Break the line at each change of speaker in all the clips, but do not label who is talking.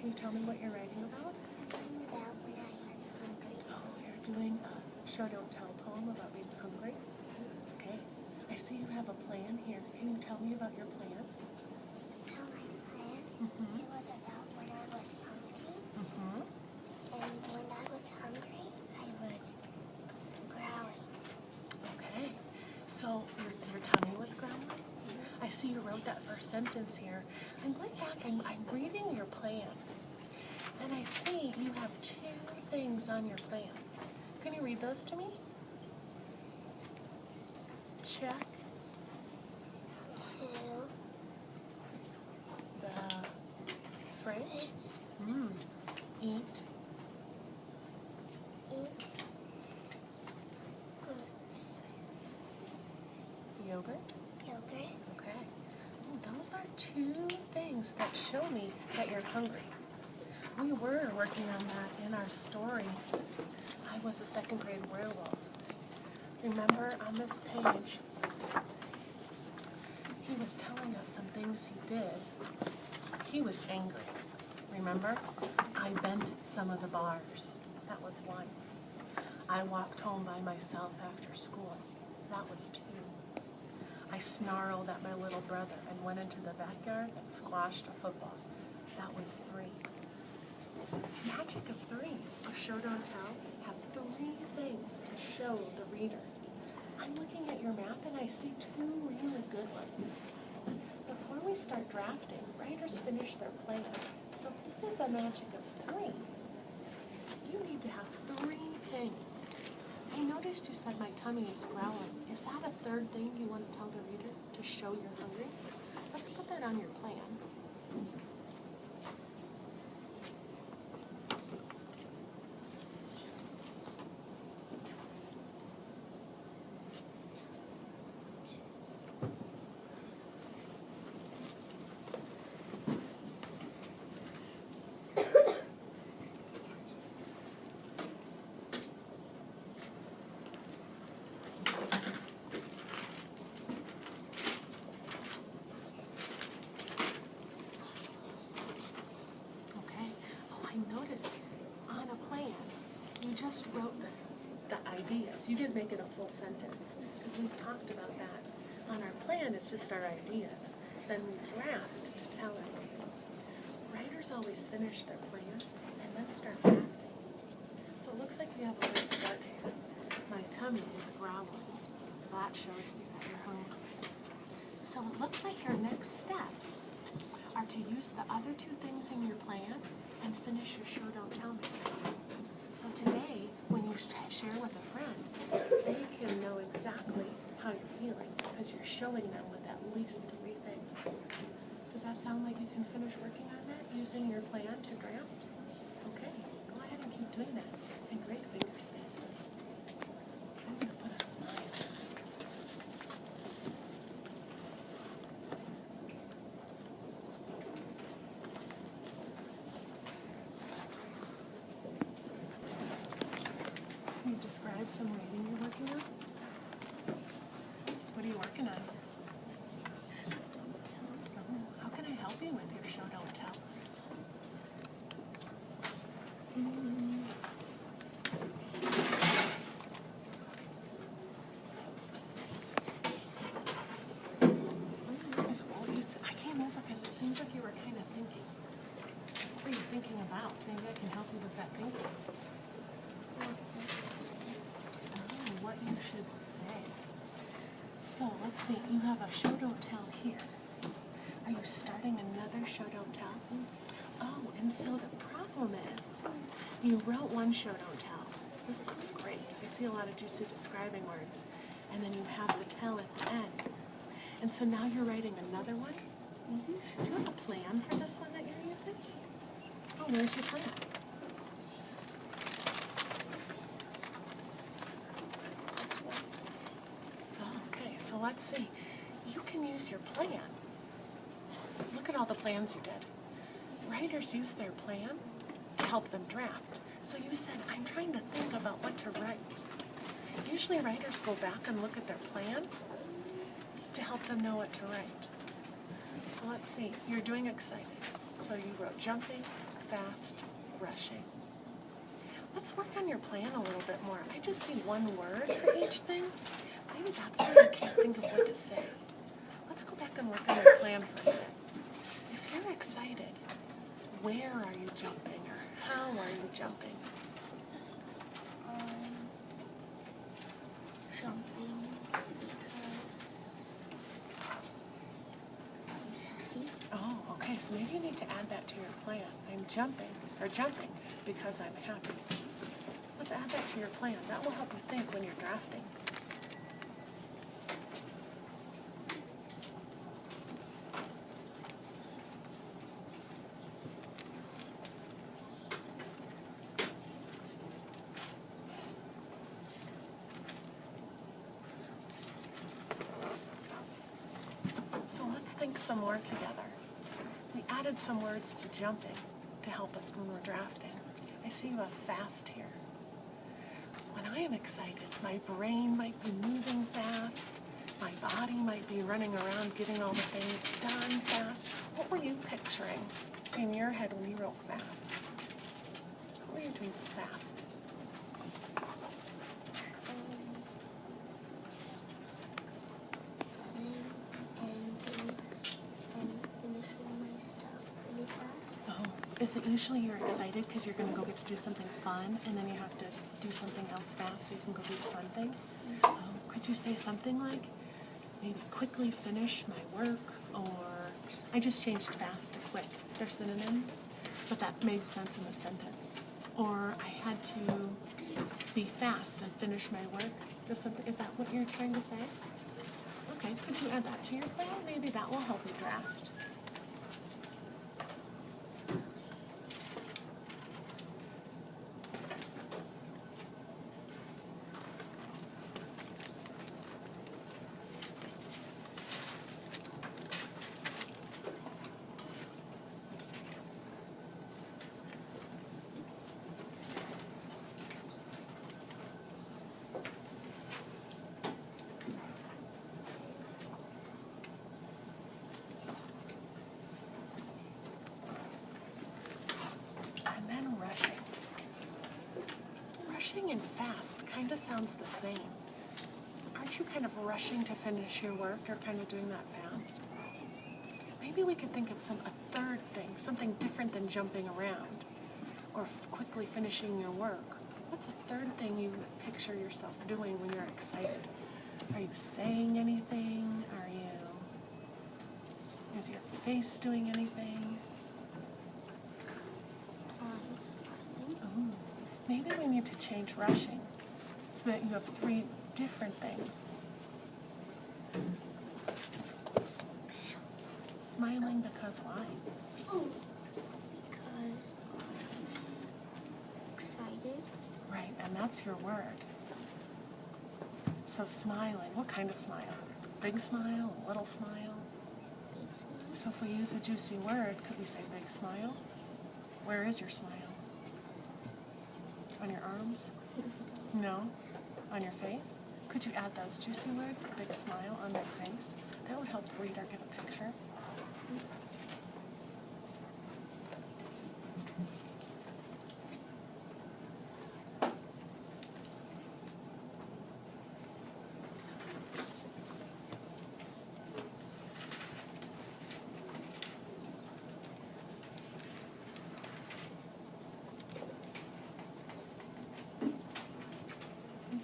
Can you tell me what you're writing about?
About when I was hungry.
Oh, you're doing a show don't tell poem about being hungry? Okay. I see you have a plan here. Can you tell me about your plan?
So my plan,
Mm-hmm.
it was about when I was hungry.
Mm-hmm.
And when I was hungry, I was growling.
Okay. So your tummy was growling? I see you wrote that first sentence here. I'm going back and I'm reading your plan. And I see you have two things on your plan. Can you read those to me? Check
To
the fridge. Mm. Eat.
eat
Yogurt.
yogurt.
Okay. Oh, those are two things that show me that you're hungry. We were working on that in our story. I was a second grade werewolf. Remember on this page, he was telling us some things he did. He was angry. Remember? I bent some of the bars. That was one. I walked home by myself after school. That was two. I snarled at my little brother and went into the backyard and squashed a football. That was three. Magic of threes, or show don't tell, have three things to show the reader. I'm looking at your map and I see two really good ones. Before we start drafting, writers finish their plan. So if this is a magic of three, you need to have three things. I noticed you said my tummy is growling. Is that a third thing you want to tell the reader to show you're hungry? Let's put that on your plan. Okay. Oh, I noticed on a plan, you just wrote the ideas. You didn't make it a full sentence because we've talked about that. On our plan, it's just our ideas. Then we draft to tell everything. Writers always finish their plan and then start drafting. So it looks like you have a good start here. My tummy is growling. That shows me that you're hungry. So it looks like your next steps are to use the other two things in your plan and finish your show don't tell me. So today, when you share with a friend, they can know exactly how you're feeling because you're showing them with at least three things. Does that sound like you can finish working on that using your plan to draft? Okay, go ahead and keep doing that. And great finger spaces. I'm going to put a smile. Can you describe some writing you're working on? What are you working on? Oh, how can I help you with your show don't tell? I came over because it seems like you were kind of thinking. What are you thinking about? Maybe I can help you with that thinking. Oh, what you should say. So let's see, you have a show don't tell here. Are you starting another show don't tell? Oh, and so the problem is, you wrote one show don't tell. This looks great. I see a lot of juicy describing words. And then you have the tell at the end. And so now you're writing another one? Do you have a plan for this one that you're using? Oh, where's your plan? Okay, so let's see. You can use your plan. Look at all the plans you did. Writers use their plan to help them draft. So you said, I'm trying to think about what to write. Usually writers go back and look at their plan to help them know what to write. So let's see, you're doing excited. So you wrote jumping, fast, rushing. Let's work on your plan a little bit more. I just see one word for each thing. Maybe that's why you can't think of what to say. Let's go back and work on your plan for a minute. If you're excited, where are you jumping or how are you jumping?
Jumping because
Oh, okay, so maybe you need to add that to your plan. I'm jumping because I'm happy. Let's add that to your plan. That will help you think when you're drafting. So let's think some more together. We added some words to jumping to help us when we're drafting. I see you have fast here. When I am excited, my brain might be moving fast, my body might be running around getting all the things done fast. What were you picturing in your head when you wrote fast? What were you doing fast? Is it usually you're excited because you're going to go get to do something fun and then you have to do something else fast so you can go do the fun thing? Oh, could you say something like, maybe quickly finish my work, or I just changed fast to quick. They're synonyms, but that made sense in the sentence. Or I had to be fast and finish my work. Just something, is that what you're trying to say? Okay, could you add that to your plan? Maybe that will help you draft. Rushing and fast kind of sounds the same. Aren't you kind of rushing to finish your work or kind of doing that fast? Maybe we could think of a third thing, something different than jumping around or quickly finishing your work. What's a third thing you picture yourself doing when you're excited? Are you saying anything? Is your face doing anything? Oh. Maybe we need to change rushing so that you have 3 different things. Smiling because why?
Because I'm excited.
Right, and that's your word. So smiling, what kind of smile? Big smile, a little smile?
Big smile.
So if we use a juicy word, could we say big smile? Where is your smile? On your arms? No? On your face? Could you add those juicy words, a big smile on their face? That would help the reader get a picture.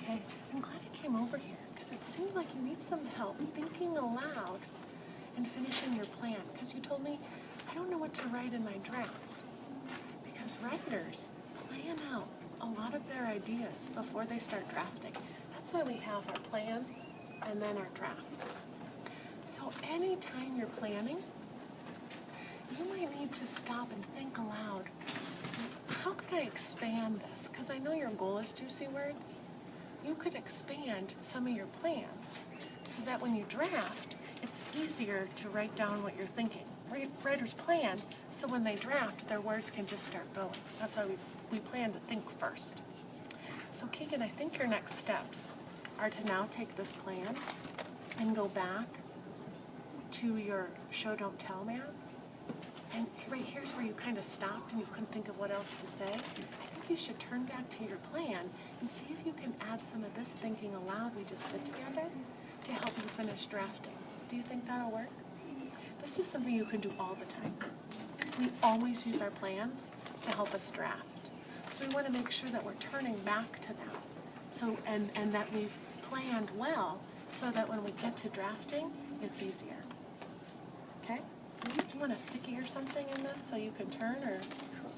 Okay, I'm glad I came over here because it seemed like you need some help thinking aloud and finishing your plan, because you told me I don't know what to write in my draft, because writers plan out a lot of their ideas before they start drafting. That's why we have our plan and then our draft. So anytime you're planning, you might need to stop and think aloud. How could I expand this? Because I know your goal is juicy words. You could expand some of your plans so that when you draft, it's easier to write down what you're thinking. Writers plan, so when they draft, their words can just start going. That's why we plan to think first. So Keegan, I think your next steps are to now take this plan and go back to your show don't tell map And right here's where you kind of stopped and you couldn't think of what else to say. I think you should turn back to your plan and see if you can add some of this thinking aloud we just did together to help you finish drafting. Do you think that'll work? This is something you can do all the time. We always use our plans to help us draft. So we want to make sure that we're turning back to them. So, and that we've planned well so that when we get to drafting, it's easier. Okay? Do you want a sticky or something in this so you can turn, or?
Sure.